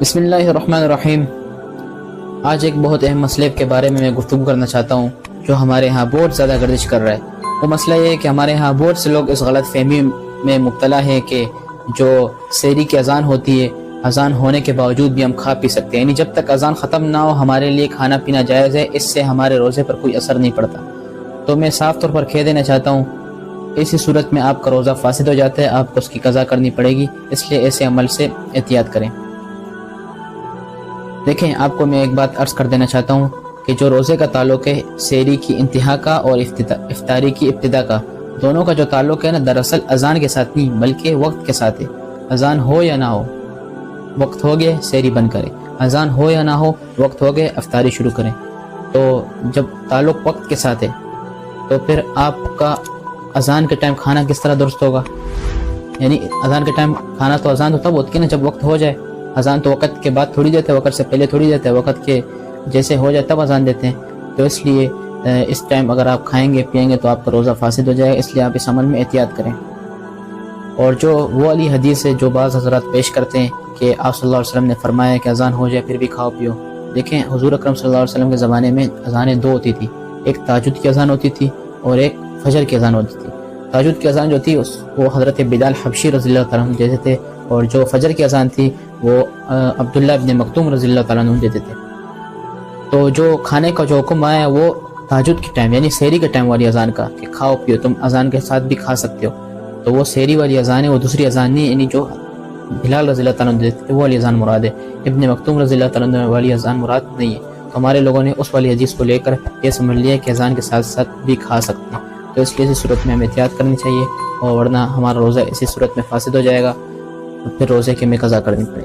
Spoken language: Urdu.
بسم اللہ الرحمن الرحیم۔ آج ایک بہت اہم مسئلے کے بارے میں گفتگو کرنا چاہتا ہوں جو ہمارے ہاں بہت زیادہ گردش کر رہا ہے۔ وہ مسئلہ یہ ہے کہ ہمارے ہاں بہت سے لوگ اس غلط فہمی میں مبتلا ہیں کہ جو سحری کی اذان ہوتی ہے، اذان ہونے کے باوجود بھی ہم کھا پی سکتے ہیں، یعنی جب تک اذان ختم نہ ہو ہمارے لیے کھانا پینا جائز ہے، اس سے ہمارے روزے پر کوئی اثر نہیں پڑتا۔ تو میں صاف طور پر کہہ دینا چاہتا ہوں، اسی صورت میں آپ کا روزہ فاسد ہو جاتا ہے، آپ کو اس کی قضا کرنی پڑے گی، اس لیے ایسے عمل سے احتیاط کریں۔ دیکھیں، آپ کو میں ایک بات عرض کر دینا چاہتا ہوں کہ جو روزے کا تعلق ہے سحری کی انتہا کا اور افطاری کی ابتدا کا، دونوں کا جو تعلق ہے نا، دراصل اذان کے ساتھ نہیں بلکہ وقت کے ساتھ ہے۔ اذان ہو یا نہ ہو، وقت ہو گئے سحری بند کریں، اذان ہو یا نہ ہو، وقت ہو گئے افطاری شروع کریں۔ تو جب تعلق وقت کے ساتھ ہے تو پھر آپ کا اذان کے ٹائم کھانا کس طرح درست ہوگا؟ یعنی اذان کے ٹائم کھانا تو اذان تو تب ہوتی ہے نا جب وقت ہو جائے۔ اذان تو وقت کے بعد تھوڑی دیتے ہیں، وقت سے پہلے تھوڑی دیتے ہیں، وقت کے جیسے ہو جائے تب اذان دیتے ہیں۔ تو اس لیے اس ٹائم اگر آپ کھائیں گے پیئیں گے تو آپ کا روزہ فاسد ہو جائے گا، اس لیے آپ اس عمل میں احتیاط کریں۔ اور جو وہ والی حدیث ہے جو بعض حضرات پیش کرتے ہیں کہ آپ صلی اللہ علیہ وسلم نے فرمایا کہ اذان ہو جائے پھر بھی کھاؤ پیو، دیکھیں حضور اکرم صلی اللہ علیہ وسلم کے زمانے میں اذانیں دو ہوتی تھی، ایک تہجد کی اذان ہوتی تھی اور ایک فجر کی اذان ہوتی تھی۔ تہجد کی اذان جو تھی وہ حضرت بلال حبشی رضی اللہ تعالیٰ عنہ دیتے تھے، اور جو فجر کی اذان تھی وہ عبداللہ ابن مکتوم رضی اللہ تعالیٰ عنہ دیتے تھے۔ تو جو کھانے کا جو حکم آیا وہ تہجد کے ٹائم یعنی سحری کے ٹائم والی اذان کا کہ کھاؤ پیو، تم اذان کے ساتھ بھی کھا سکتے ہو، تو وہ سحری والی اذان ہے، وہ دوسری اذان نہیں، یعنی جو بلال رضی اللہ تعالیٰ عنہ دیتے تھے وہ والی اذان مراد ہے، ابن مکتوم رضی اللہ تعالیٰ عنہ والی اذان مراد نہیں ہے۔ تو ہمارے لوگوں نے اس والی حدیث کو لے کر یہ سمجھ لیا کہ اذان کے ساتھ ساتھ بھی کھا سکتے ہیں، تو اس لیے اسی صورت میں ہمیں احتیاط کرنی چاہیے، اور ورنہ ہمارا روزہ اسی صورت میں فاسد ہو جائے گا، پھر روزے کی ہمیں قضا کرنی پڑے گی۔